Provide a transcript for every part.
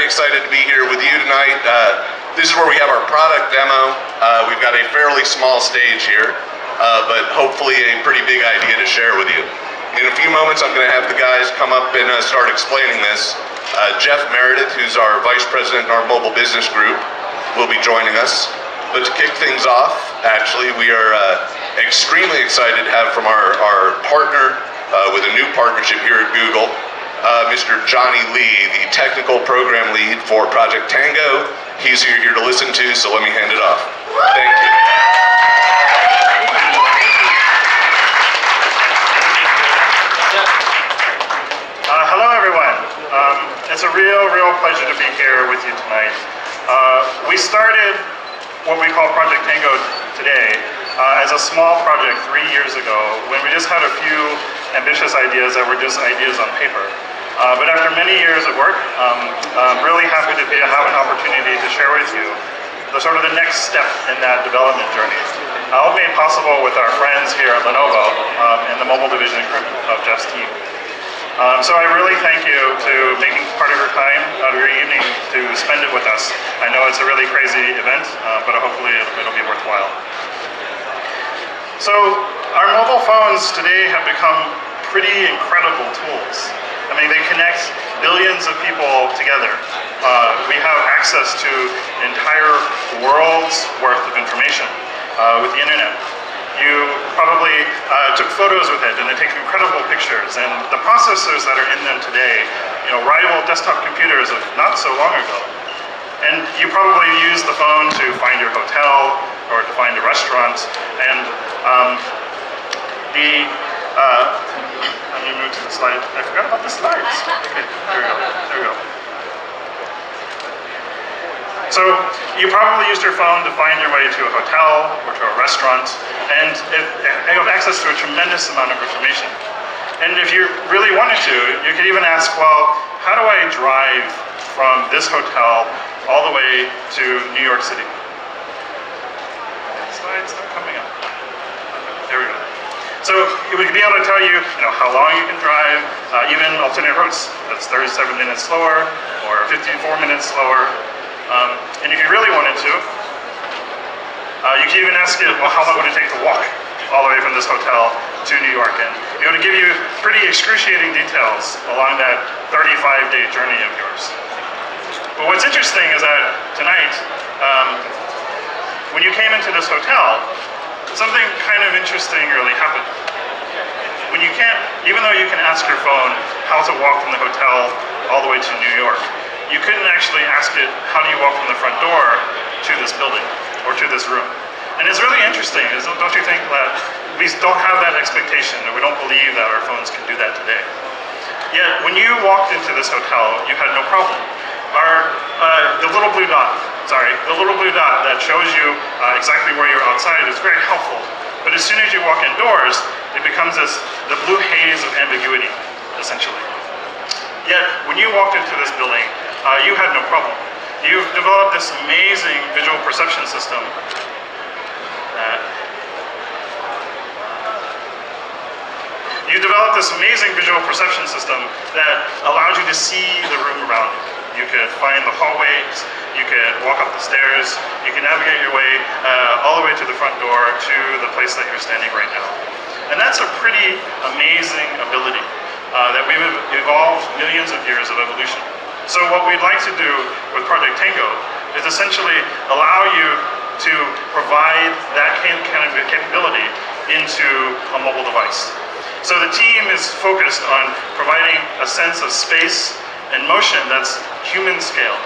excited to be here with you tonight. This is where we have our product demo. We've got a fairly small stage here, but hopefully a pretty big idea to share with you. In a few moments, I'm going to have the guys come up and start explaining this. Jeff Meredith, who's our Vice President in our mobile business group, will be joining us. But to kick things off, actually, we are extremely excited to have from our partner with a new partnership here at Google, Mr. Johnny Lee, the technical program lead for Project Tango. He's here to listen to, so let me hand it off. Thank you. Hello, everyone. It's a real pleasure to be here with you tonight. We started what we call Project Tango today as a small project 3 years ago when we just had a few ambitious ideas that were just ideas on paper. But after many years of work, I'm really happy to have an opportunity to share with you the next step in that development journey. All made possible with our friends here at Lenovo and the mobile division of Jeff's team. So I really thank you to making part of your time out of your evening to spend it with us. I know it's a really crazy event, but hopefully it'll be worthwhile. So our mobile phones today have become pretty incredible tools. I mean, they connect billions of people together. We have access to entire worlds worth of information with the internet. You probably took photos with it, and they take incredible pictures. And the processors that are in them today, rival desktop computers of not so long ago. And you probably use the phone to find your hotel or to find a restaurant. And let me move to the slide. I forgot about the slides. Okay, there we go. So you probably used your phone to find your way to a hotel or to a restaurant, and you have access to a tremendous amount of information. And if you really wanted to, you could even ask, well, how do I drive from this hotel all the way to New York City? Slides not coming up. There we go. So we could be able to tell you, how long you can drive, even alternate routes. That's 37 minutes slower or 54 minutes slower. And if you really wanted to, you could even ask it, well, how long would it take to walk all the way from this hotel to New York? And it would give you pretty excruciating details along that 35-day journey of yours. But what's interesting is that tonight, when you came into this hotel, something kind of interesting really happened. When you can't, even though you can ask your phone how to walk from the hotel all the way to New York, you couldn't actually ask it, how do you walk from the front door to this building or to this room? And it's really interesting, don't you think, that we don't have that expectation, or we don't believe that our phones can do that today. Yet, when you walked into this hotel, you had no problem. The little blue dot that shows you exactly where you're outside is very helpful. But as soon as you walk indoors, it becomes the blue haze of ambiguity, essentially. Yet, when you walked into this building, you had no problem. You've developed this amazing visual perception system that allowed you to see the room around you. You could find the hallways, you could walk up the stairs, you can navigate your way all the way to the front door to the place that you're standing right now. And that's a pretty amazing ability that we've evolved millions of years of evolution. So what we'd like to do with Project Tango is essentially allow you to provide that kind of capability into a mobile device. So the team is focused on providing a sense of space and motion that's human scale.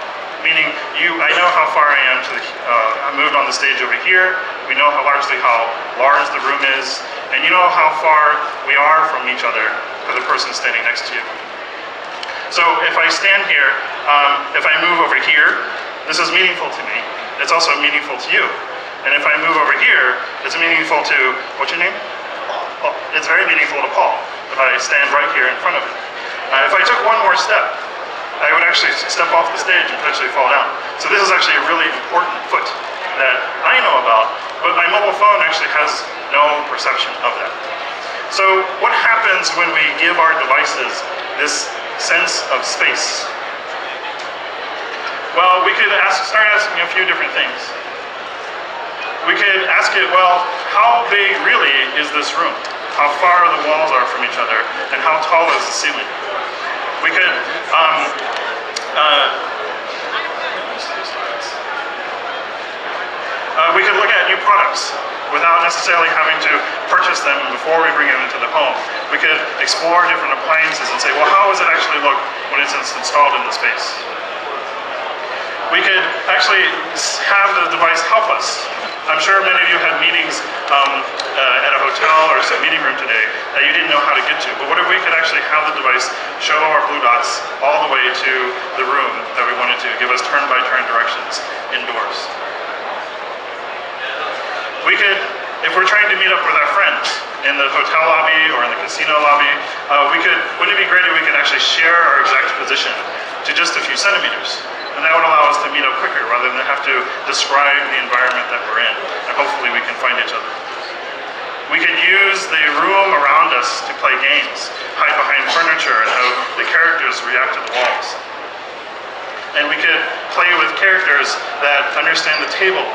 Meaning, I know how far I am I moved on the stage over here, we know how large the room is, and you know how far we are from each other for the person standing next to you. So if I stand here, if I move over here, this is meaningful to me. It's also meaningful to you. And if I move over here, it's meaningful to, what's your name? Paul. It's very meaningful to Paul if I stand right here in front of him. If I took one more step, I would actually step off the stage and potentially fall down. So this is actually a really important foot that I know about, but my mobile phone actually has no perception of that. So what happens when we give our devices this sense of space? Well, we could start asking a few different things. We could ask it, well, how big really is this room? How far the walls are from each other, and how tall is the ceiling? We could look at new products without necessarily having to purchase them before we bring them into the home. We could explore different appliances and say, well, how does it actually look when it's installed in the space? We could actually have the device help us. I'm sure many of you had meetings at a hotel or some meeting room today that you didn't know how to get to. But what if we could actually have the device show our blue dots all the way to the room that we wanted to, give us turn-by-turn directions indoors. We could, if we're trying to meet up with our friends in the hotel lobby or in the casino lobby, wouldn't it be great if we could actually share our exact position to just a few centimeters? And that would allow us to meet up quicker rather than have to describe the environment that we're in. And hopefully we can find each other. We could use the room around us to play games, hide behind furniture and how the characters react to the walls. And we could play with characters that understand the table,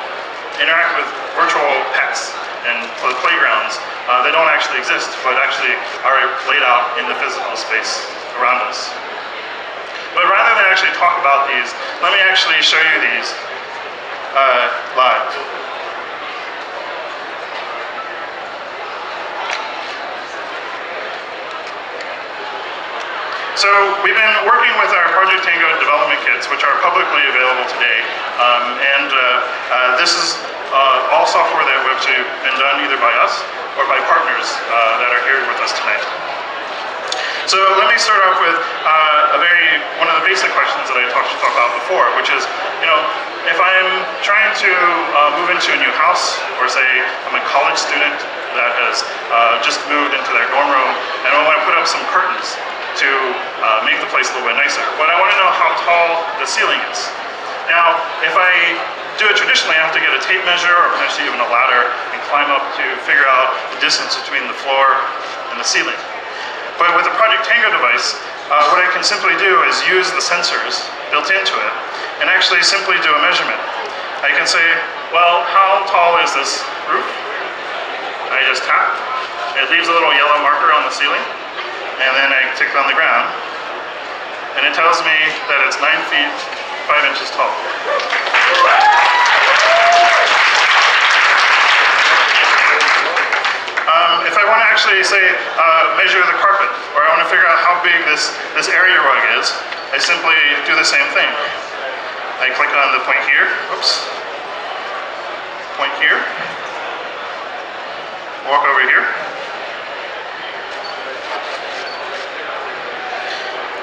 interact with virtual pets and playgrounds that don't actually exist, but actually are laid out in the physical space around us. But rather than actually talk about these, let me actually show you these live. So we've been working with our Project Tango development kits, which are publicly available today. This is all software that have actually been done either by us or by partners that are here with us tonight. So let me start off with one of the basic questions that I talked about before, which is, if I'm trying to move into a new house, or say I'm a college student that has just moved into their dorm room, and I want to put up some curtains to make the place a little bit nicer, but I want to know how tall the ceiling is. Now, if I do it traditionally, I have to get a tape measure or potentially even a ladder and climb up to figure out the distance between the floor and the ceiling. But with the Project Tango device, what I can simply do is use the sensors built into it and actually simply do a measurement. I can say, well, how tall is this roof? I just tap. It leaves a little yellow marker on the ceiling, and then I tick on the ground, and it tells me that it's 9 feet, 5 inches tall. If I want to actually say measure the carpet, or I want to figure out how big this area rug is, I simply do the same thing. I click on the point here, point here, walk over here,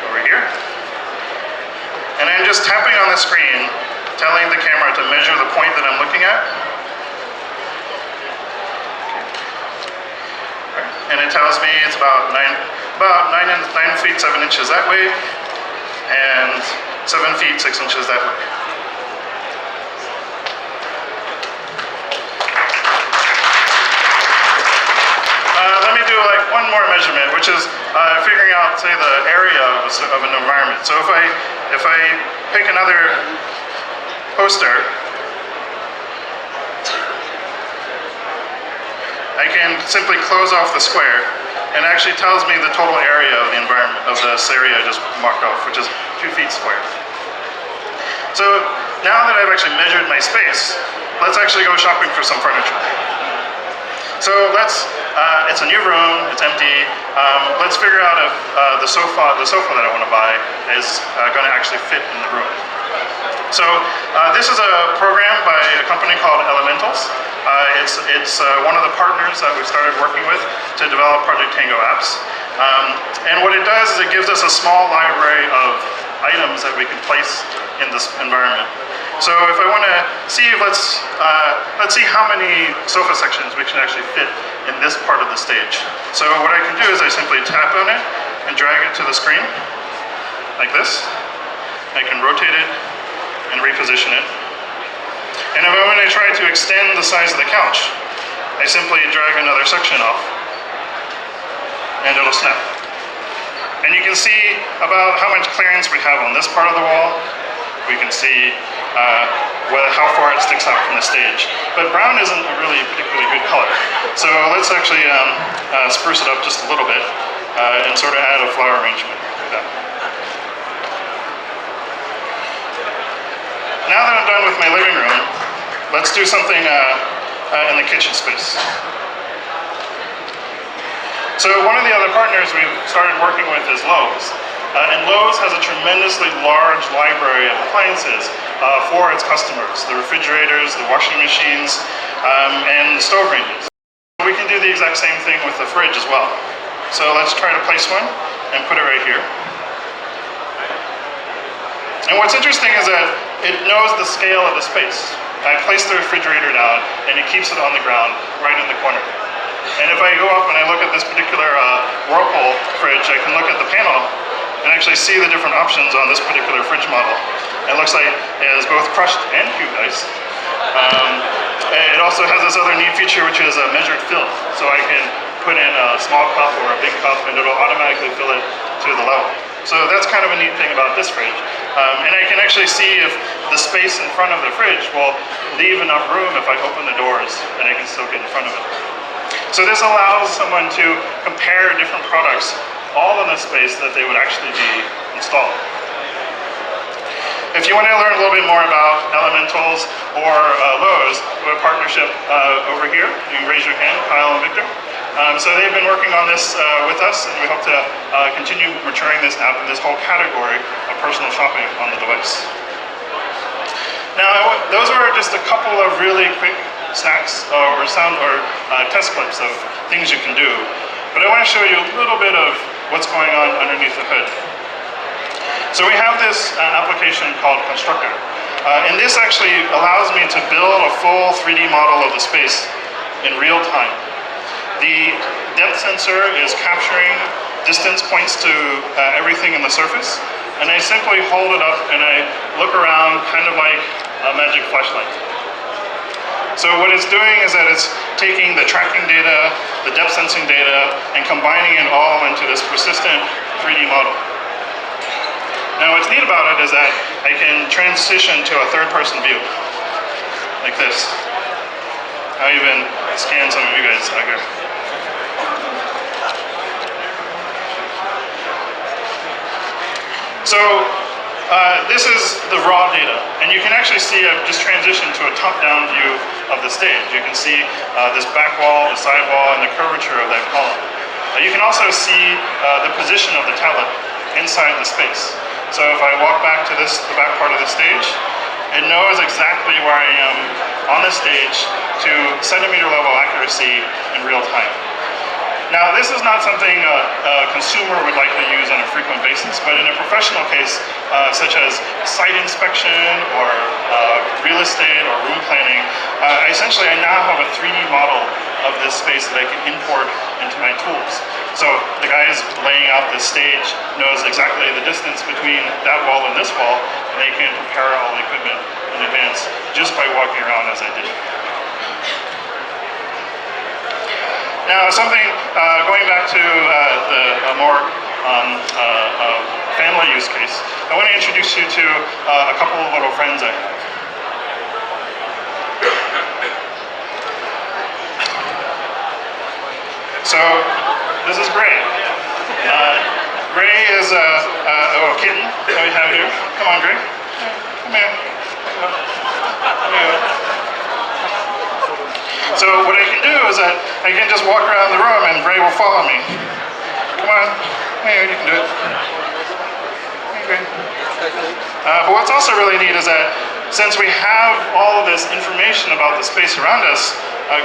over here, and I'm just tapping on the screen, telling the camera to measure the point that I'm looking at. And it tells me it's about 9 feet 7 inches that way, and 7 feet 6 inches that way. Let me do like one more measurement, which is figuring out, say, the area of an environment. So if I pick another poster, I can simply close off the square, and it actually tells me the total area of the environment, of this area I just marked off, which is 2 feet square. So now that I've actually measured my space, let's actually go shopping for some furniture. So it's a new room, it's empty. Let's figure out if the sofa that I want to buy is going to actually fit in the room. So this is a program by a company called Elementals. It's one of the partners that we started working with to develop Project Tango apps. And what it does is it gives us a small library of items that we can place in this environment. So if I want to see, let's see how many sofa sections we can actually fit in this part of the stage. So what I can do is I simply tap on it and drag it to the screen, like this. I can rotate it and reposition it. And if I want to try to extend the size of the couch, I simply drag another section off, and it'll snap. And you can see about how much clearance we have on this part of the wall, we can see how far it sticks out from the stage. But brown isn't a really particularly good color. So let's actually spruce it up just a little bit and sort of add a flower arrangement like that. Now that I'm done with my living room, let's do something in the kitchen space. So one of the other partners we've started working with is Lowe's. And Lowe's has a tremendously large library of appliances for its customers, the refrigerators, the washing machines, and the stove ranges. We can do the exact same thing with the fridge as well. So let's try to place one and put it right here. And what's interesting is that it knows the scale of the space. I place the refrigerator down and it keeps it on the ground right in the corner. And if I go up and I look at this particular Whirlpool fridge, I can look at the panel and actually see the different options on this particular fridge model. It looks like it has both crushed and cubed ice. It also has this other neat feature, which is a measured fill. So I can put in a small cup or a big cup and it'll automatically fill it to the level. So that's kind of a neat thing about this fridge. And I can actually see if the space in front of the fridge will leave enough room if I open the doors and I can still get in front of it. So this allows someone to compare different products all in the space that they would actually be installed. If you want to learn a little bit more about Elementals or Lowe's, we have a partnership over here. You can raise your hand, Kyle and Victor. So they've been working on this with us, and we hope to continue maturing this app in this whole category of personal shopping on the device. Now, those were just a couple of really quick snacks or test clips of things you can do. But I want to show you a little bit of what's going on underneath the hood. So we have this application called Constructor. And this actually allows me to build a full 3D model of the space in real time. The depth sensor is capturing distance points to everything in the surface. And I simply hold it up and I look around kind of like a magic flashlight. So what it's doing is that it's taking the tracking data, the depth sensing data, and combining it all into this persistent 3D model. Now what's neat about it is that I can transition to a third-person view, like this. I'll even scan some of you guys out here. So this is the raw data, and you can actually see I've just transitioned to a top-down view of the stage. You can see this back wall, the side wall, and the curvature of that column. You can also see the position of the tablet inside the space. So if I walk back to the back part of the stage, it knows exactly where I am on the stage to centimeter level accuracy in real time. Now, this is not something a consumer would likely use on a frequent basis, but in a professional case, such as site inspection or real estate or room planning, essentially I now have a 3D model of this space that I can import into my tools. So the guy is laying out this stage, knows exactly the distance between that wall and this wall, and they can prepare all the equipment in advance just by walking around as I did. Now, going back to the more family use case, I want to introduce you to a couple of little friends I have. So, this is Gray. Gray is a kitten that we have here. Come on, Gray. Come here. Come here. So what I can do is that I can just walk around the room and Gray will follow me. Come on, here, you can do it. Okay. But what's also really neat is that since we have all of this information about the space around us,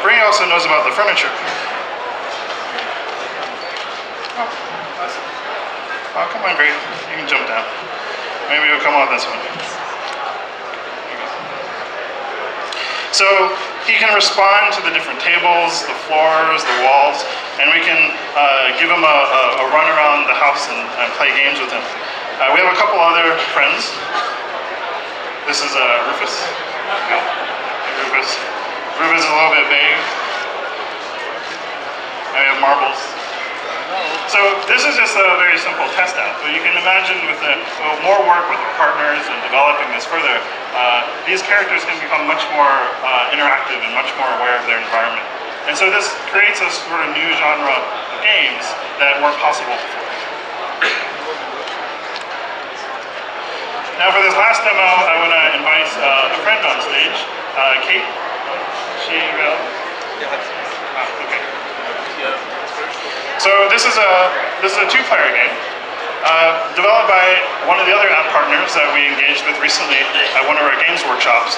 Gray also knows about the furniture. Oh, come on, Gray, you can jump down. Maybe you'll come on this one. So he can respond to the different tables, the floors, the walls, and we can give him a run around the house and play games with him. We have a couple other friends. This is Rufus. Hey, Rufus. Rufus is a little bit big. And we have Marbles. So this is just a very simple test app, but you can imagine with more work with our partners and developing this further, these characters can become much more interactive and much more aware of their environment. And so this creates a sort of new genre of games that weren't possible before. Now for this last demo, I want to invite a friend on stage, Kate. Is she available? Okay. So this is a two-player game developed by one of the other app partners that we engaged with recently at one of our games workshops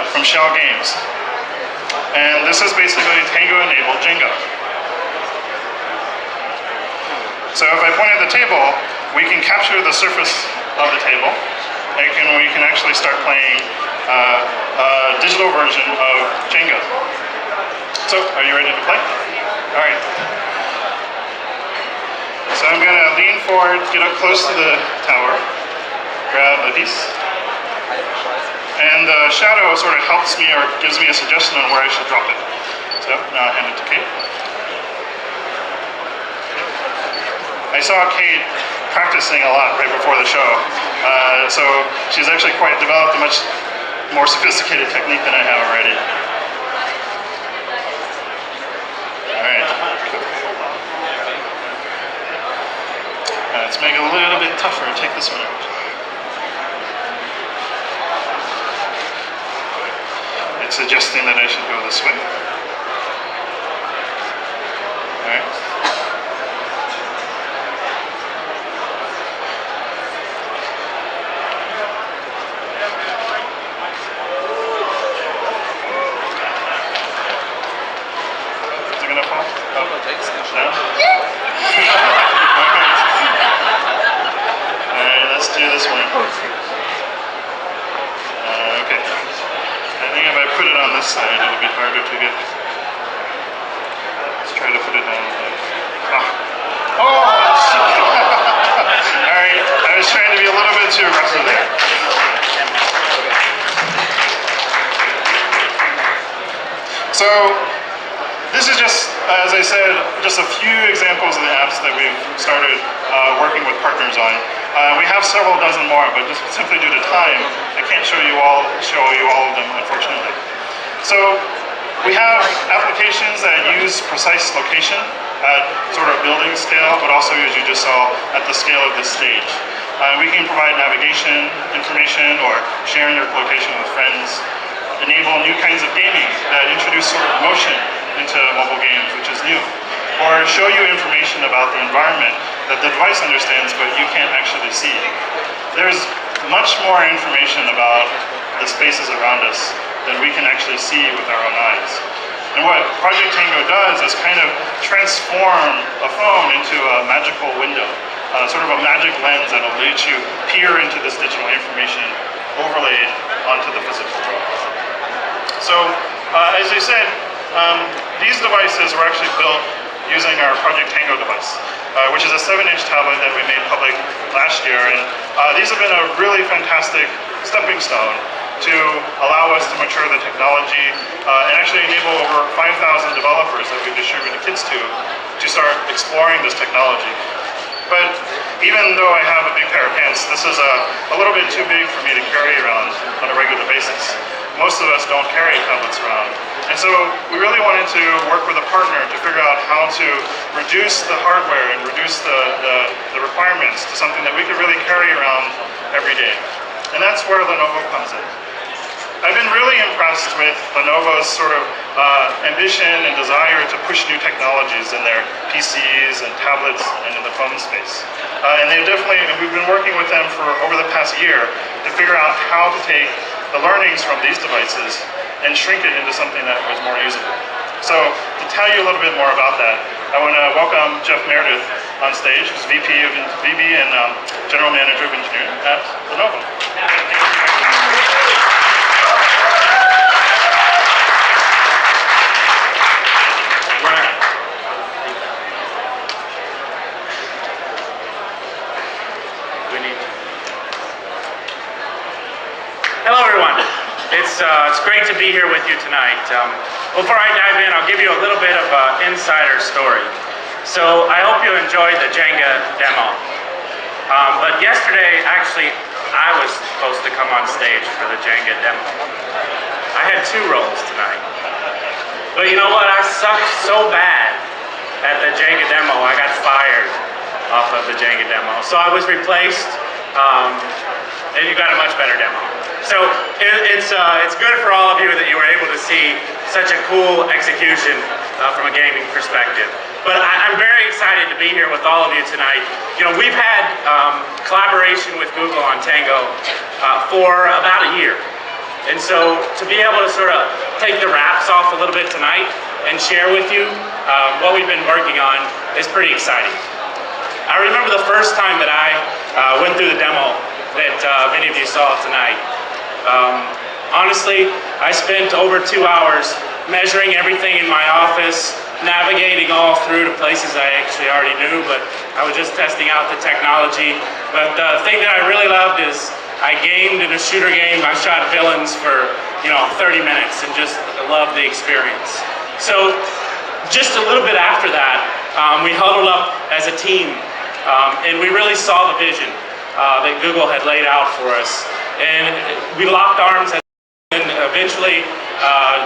from Shell Games. And this is basically Tango-enabled Jenga. So if I point at the table, we can capture the surface of the table, and we can actually start playing a digital version of Jenga. So, are you ready to play? All right. So I'm going to lean forward, get up close to the tower, grab a piece, and the shadow sort of helps me or gives me a suggestion on where I should drop it. So now I'll hand it to Kate. I saw Kate practicing a lot right before the show, so she's actually quite developed a much more sophisticated technique than I have already. All right. Let's make it a little bit tougher. Take this one out. It's suggesting that I should go this way. All right. Is it gonna fall? Oh, no? Alright, let's do this one. Okay. I think if I put it on this side, it'll be harder to get. Let's try to put it down. Oh! Alright, I was trying to be a little bit too aggressive there. So, this is just, as I said, just a few examples of the apps that we've started working with partners on. We have several dozen more, but just simply due to time, I can't show you all of them, unfortunately. So we have applications that use precise location at sort of building scale, but also, as you just saw, at the scale of this stage. We can provide navigation information or sharing your location with friends, enable new kinds of gaming that introduce sort of motion into mobile games, which is new, or show you information about the environment that the device understands but you can't actually see. There's much more information about the spaces around us than we can actually see with our own eyes. And what Project Tango does is kind of transform a phone into a magical window, sort of a magic lens that will let you peer into this digital information overlaid onto the physical world. So, as I said, these devices were actually built using our Project Tango device, which is a 7-inch tablet that we made public last year. And these have been a really fantastic stepping stone to allow us to mature the technology and actually enable over 5,000 developers that we've distributed kits to start exploring this technology. But even though I have a big pair of pants, this is a little bit too big for me to carry around on a regular basis. Most of us don't carry tablets around. And so we really wanted to work with a partner to figure out how to reduce the hardware and reduce the requirements to something that we could really carry around every day. And that's where Lenovo comes in. I've been really impressed with Lenovo's sort of ambition and desire to push new technologies in their PCs and tablets and in the phone space. And we've been working with them for over the past year to figure out how to take the learnings from these devices and shrink it into something that was more usable. So to tell you a little bit more about that, I want to welcome Jeff Meredith on stage, who's VP and General Manager of Engineering at Lenovo. Hello, everyone. It's great to be here with you tonight. Before I dive in, I'll give you a little bit of an insider story. So I hope you enjoyed the Jenga demo. But yesterday, actually, I was supposed to come on stage for the Jenga demo. I had 2 roles tonight. But you know what? I sucked so bad at the Jenga demo, I got fired off of the Jenga demo. So I was replaced, and you got a much better demo. So it's good for all of you that you were able to see such a cool execution from a gaming perspective. But I'm very excited to be here with all of you tonight. You know, we've had collaboration with Google on Tango for about a year. And so to be able to sort of take the wraps off a little bit tonight and share with you what we've been working on is pretty exciting. I remember the first time that I went through the demo that many of you saw tonight. Honestly, I spent over 2 hours measuring everything in my office, navigating all through to places I actually already knew, but I was just testing out the technology. But the thing that I really loved is I gamed in a shooter game. I shot villains for 30 minutes and just loved the experience. So just a little bit after that, we huddled up as a team and we really saw the vision that Google had laid out for us. And we locked arms and eventually,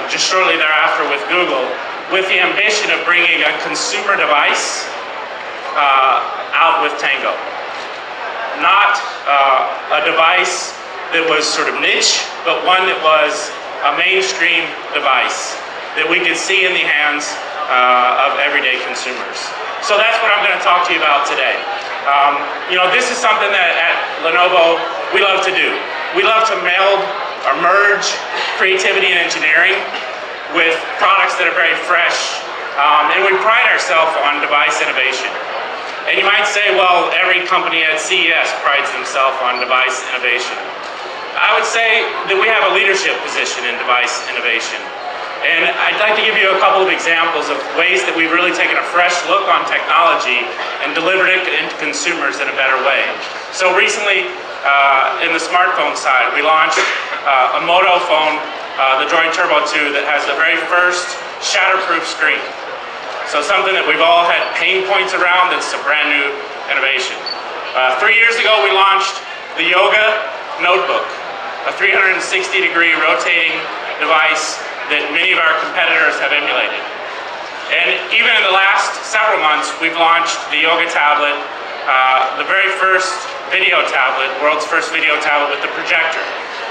just shortly thereafter with Google, with the ambition of bringing a consumer device out with Tango. Not a device that was sort of niche, but one that was a mainstream device that we could see in the hands of everyday consumers. So that's what I'm going to talk to you about today. This is something that at Lenovo we love to do. We love to meld or merge creativity and engineering with products that are very fresh, and we pride ourselves on device innovation. And you might say, well, every company at CES prides themselves on device innovation. I would say that we have a leadership position in device innovation. And I'd like to give you a couple of examples of ways that we've really taken a fresh look on technology and delivered it into consumers in a better way. So recently, in the smartphone side, we launched a Moto phone, the Droid Turbo 2, that has the very first shatterproof screen. So something that we've all had pain points around, that's a brand new innovation. 3 years ago, we launched the Yoga Notebook, a 360-degree rotating device that many of our competitors have emulated. And even in the last several months, we've launched the Yoga tablet, the very first video tablet, world's first video tablet with the projector.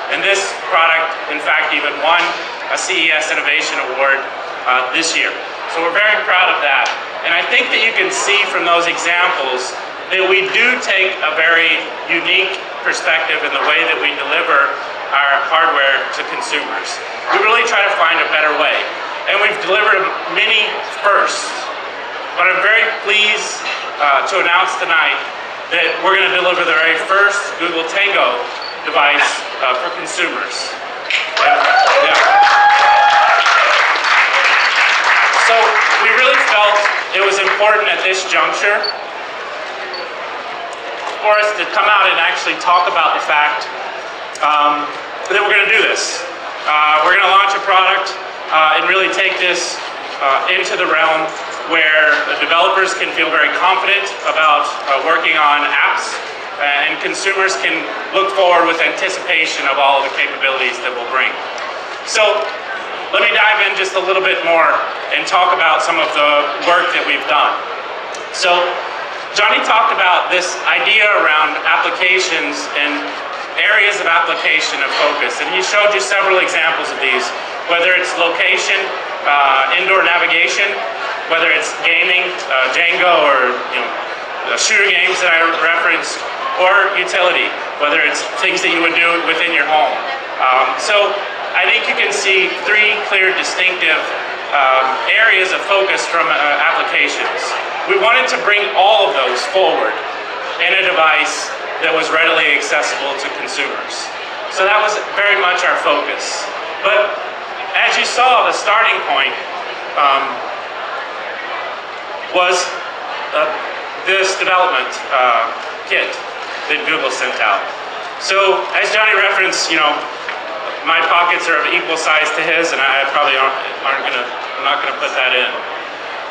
And this product, in fact, even won a CES Innovation Award this year. So we're very proud of that. And I think that you can see from those examples that we do take a very unique perspective in the way that we deliver our hardware to consumers. We really try to find a better way. And we've delivered many firsts. But I'm very pleased to announce tonight that we're going to deliver the very first Google Tango device for consumers. Yeah. So we really felt it was important at this juncture for us to come out and actually talk about the fact that we're going to do this. We're going to launch a product and really take this into the realm where the developers can feel very confident about working on apps, and consumers can look forward with anticipation of all of the capabilities that we'll bring. So let me dive in just a little bit more and talk about some of the work that we've done. So Johnny talked about this idea around applications and areas of application of focus, and he showed you several examples of these, whether it's location, indoor navigation, whether it's gaming, Django, or shooter games that I referenced, or utility, whether it's things that you would do within your home. So I think you can see 3 clear, distinctive areas of focus from applications. We wanted to bring all of those forward in a device that was readily accessible to consumers. So that was very much our focus. But as you saw, the starting point was this development kit that Google sent out. So as Johnny referenced, my pockets are of equal size to his, and I probably I'm not gonna put that in.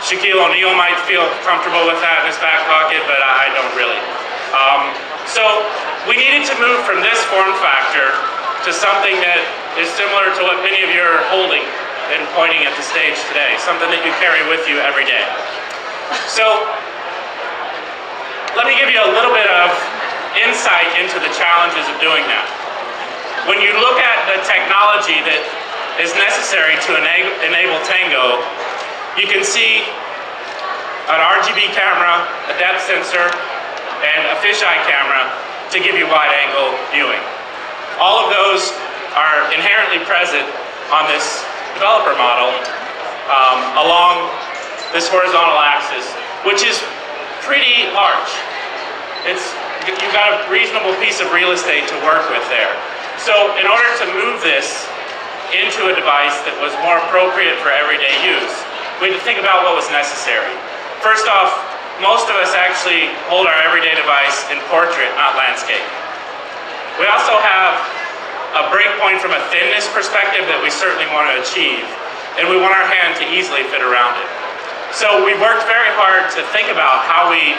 Shaquille O'Neal might feel comfortable with that in his back pocket, but I don't really. So we needed to move from this form factor to something that is similar to what many of you are holding and pointing at the stage today, something that you carry with you every day. So let me give you a little bit of insight into the challenges of doing that. When you look at the technology that is necessary to enable Tango, you can see an RGB camera, a depth sensor, and a fisheye camera to give you wide-angle viewing. All of those are inherently present on this developer model along this horizontal axis, which is pretty large. You've got a reasonable piece of real estate to work with there. So in order to move this into a device that was more appropriate for everyday use, we had to think about what was necessary. First off, most of us actually hold our everyday device in portrait, not landscape. We also have a breakpoint from a thinness perspective that we certainly want to achieve, and we want our hand to easily fit around it. So we worked very hard to think about how we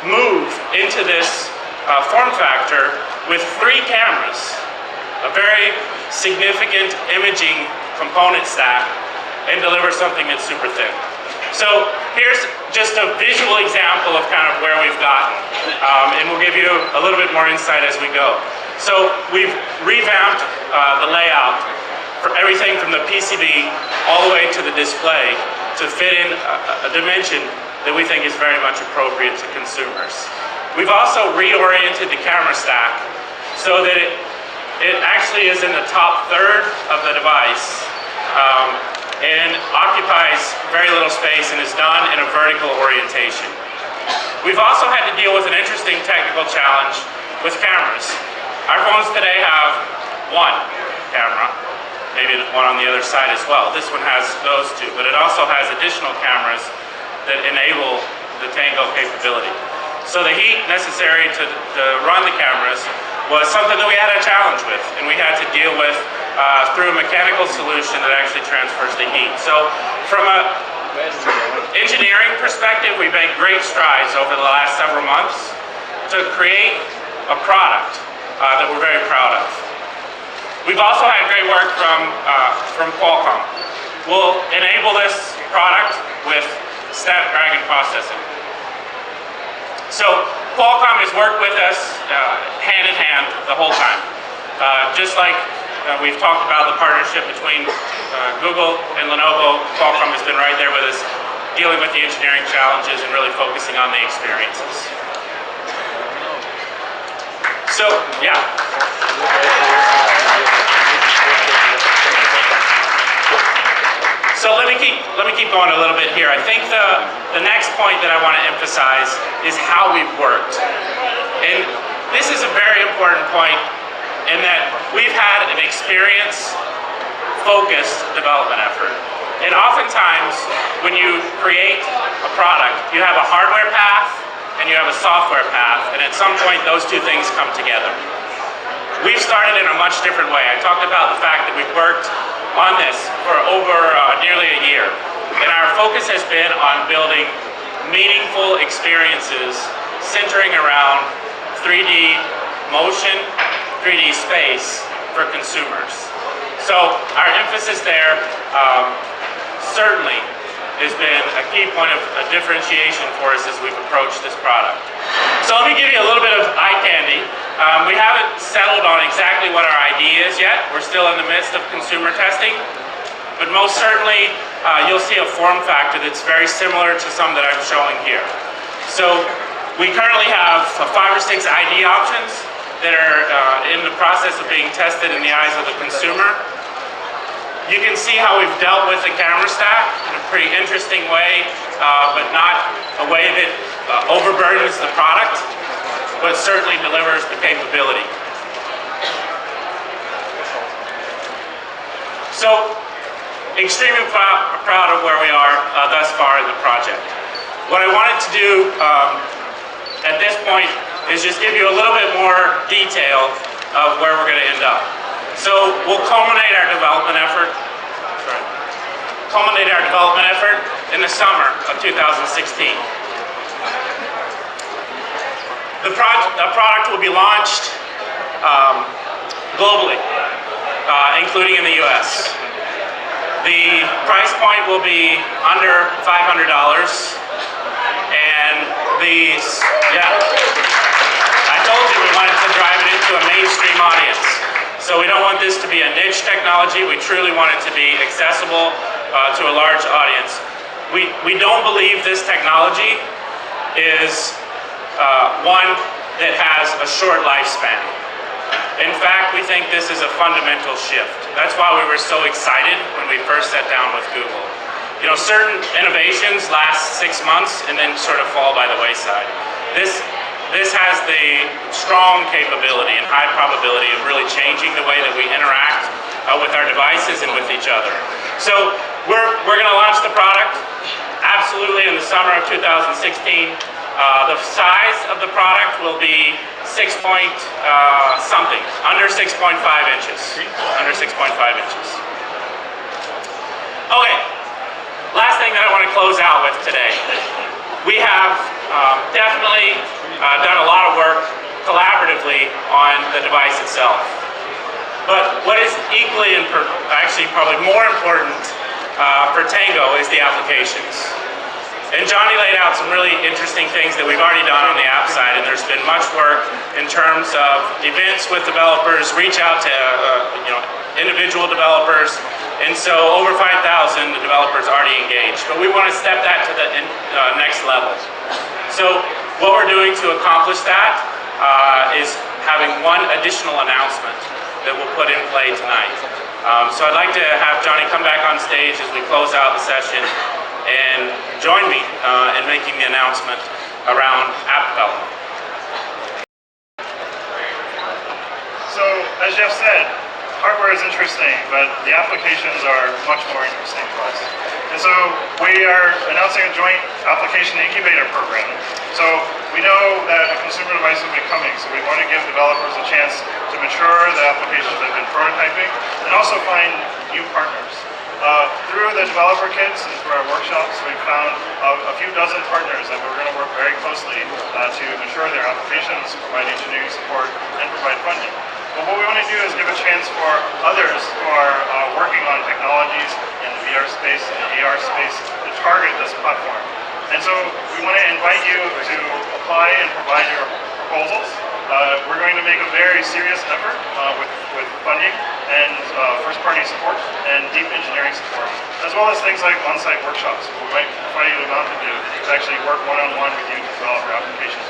move into this form factor with 3 cameras, a very significant imaging component stack, and deliver something that's super thin. So here's just a visual example of kind of where we've gotten, and we'll give you a little bit more insight as we go. So we've revamped the layout for everything from the PCB all the way to the display to fit in a dimension that we think is very much appropriate to consumers. We've also reoriented the camera stack so that it actually is in the top third of the device and occupies very little space and is done in a vertical orientation. We've also had to deal with an interesting technical challenge with cameras. Our phones today have 1 camera, maybe one on the other side as well. This one has those 2, but it also has additional cameras that enable the Tango capability. So the heat necessary to run the cameras was something that we had a challenge with, and we had to deal with through a mechanical solution that actually transfers the heat. So from an engineering perspective, we've made great strides over the last several months to create a product that we're very proud of. We've also had great work from Qualcomm. We'll enable this product with Snapdragon processing. So Qualcomm has worked with us hand in hand the whole time. Just like we've talked about the partnership between Google and Lenovo, Qualcomm has been right there with us, dealing with the engineering challenges and really focusing on the experiences. So, yeah. So let me keep going a little bit here. I think the next point that I want to emphasize is how we've worked. And this is a very important point in that we've had an experience-focused development effort. And oftentimes, when you create a product, you have a hardware path and you have a software path, and at some point those 2 things come together. We've started in a much different way. I talked about the fact that we've worked on this for over nearly a year, and our focus has been on building meaningful experiences centering around 3D motion, 3D space for consumers. So our emphasis there certainly has been a key point of differentiation for us as we've approached this product. So let me give you a little bit of eye candy. We haven't settled on exactly what our idea is yet. We're still in the midst of consumer testing, but most certainly you'll see a form factor that's very similar to some that I'm showing here. So we currently have 5 or 6 ID options that are in the process of being tested in the eyes of the consumer. You can see how we've dealt with the camera stack in a pretty interesting way, but not a way that overburdens the product, but certainly delivers the capability. So, extremely proud of where we are thus far in the project. What I wanted to do at this point is just give you a little bit more detail of where we're going to end up. So we'll culminate our development effort in the summer of 2016. The product will be launched globally, including in the US. The price point will be under $500, and I told you we wanted to drive it into a mainstream audience. So we don't want this to be a niche technology. We truly want it to be accessible to a large audience. We don't believe this technology is one that has a short lifespan. In fact, we think this is a fundamental shift. That's why we were so excited when we first sat down with Google. You know, certain innovations last 6 months and then sort of fall by the wayside. This has the strong capability and high probability of really changing the way that we interact with our devices and with each other. So we're going to launch the product absolutely in the summer of 2016. The size of the product will be something, under 6.5 inches. Under 6.5 inches. Okay, last thing that I want to close out with today. We have definitely done a lot of work collaboratively on the device itself. But what is equally, actually probably more important for Tango is the applications. And Johnny laid out some really interesting things that we've already done on the app side, and there's been much work in terms of events with developers, reach out to individual developers, and so over 5,000 developers already engaged. But we want to step that to the next level. So what we're doing to accomplish that is having one additional announcement that we'll put in play tonight. So I'd like to have Johnny come back on stage as we close out the session and join me in making the announcement around app development. So, as Jeff said, hardware is interesting, but the applications are much more interesting to us. And so we are announcing a joint application incubator program. So we know that a consumer device will be coming, so we want to give developers a chance to mature the applications they've been prototyping and also find new partners. Through the developer kits and through our workshops, we've found a few dozen partners that we're going to work very closely to mature their applications, provide engineering support, and provide funding. But what we want to do is give a chance for others who are working on technologies in the VR space and the AR space to target this platform. And so we want to invite you to apply and provide your proposals. We're going to make a very serious effort with funding and first-party support and deep engineering support, as well as things like on-site workshops. We might provide you the mountain to actually work one-on-one with you to develop your applications.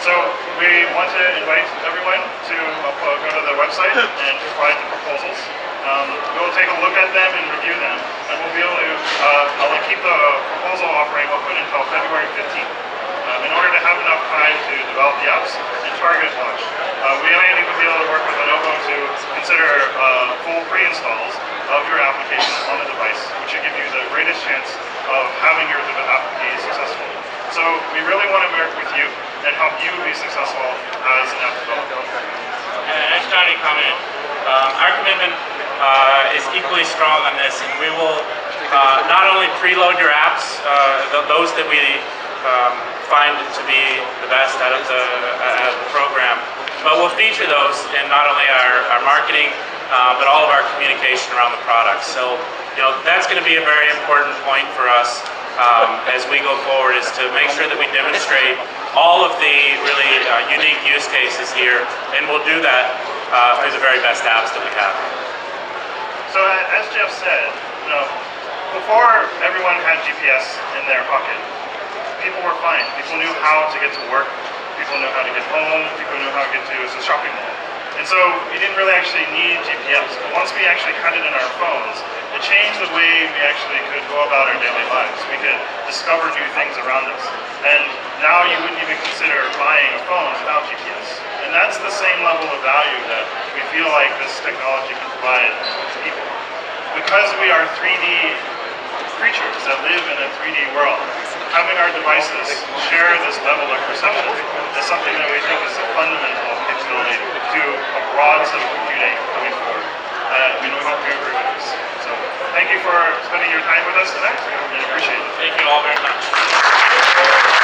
So we want to invite everyone to go to the website and provide the proposals. We'll take a look at them and review them, and we'll be able to I'll keep the proposal offering open until February 15th. In order to have enough time to develop the apps and target launch. We might even be able to work with Lenovo to consider full pre-installs of your application on the device, which should give you the greatest chance of having your app be successful. So we really want to work with you and help you be successful as an app developer. And as Johnny commented, our commitment is equally strong on this, and we will not only preload your apps, those that we find to be the best out of the program, but we'll feature those in not only our marketing, but all of our communication around the product. So, that's going to be a very important point for us as we go forward, is to make sure that we demonstrate all of the really unique use cases here, and we'll do that through the very best apps that we have. So as Jeff said, before everyone had GPS in their pocket, people were fine. People knew how to get to work. People knew how to get home. People knew how to get to the shopping mall. And so we didn't really actually need GPS. But once we actually had it in our phones, it changed the way we actually could go about our daily lives. We could discover new things around us. And now you wouldn't even consider buying a phone without GPS. And that's the same level of value that we feel like this technology can provide to people. Because we are 3D creatures that live in a 3D world, having our devices share this level of perception is something that we think is a fundamental capability to a broad set of computing going forward. we know how to improve it. So thank you for spending your time with us tonight. We appreciate it. Thank you all very much.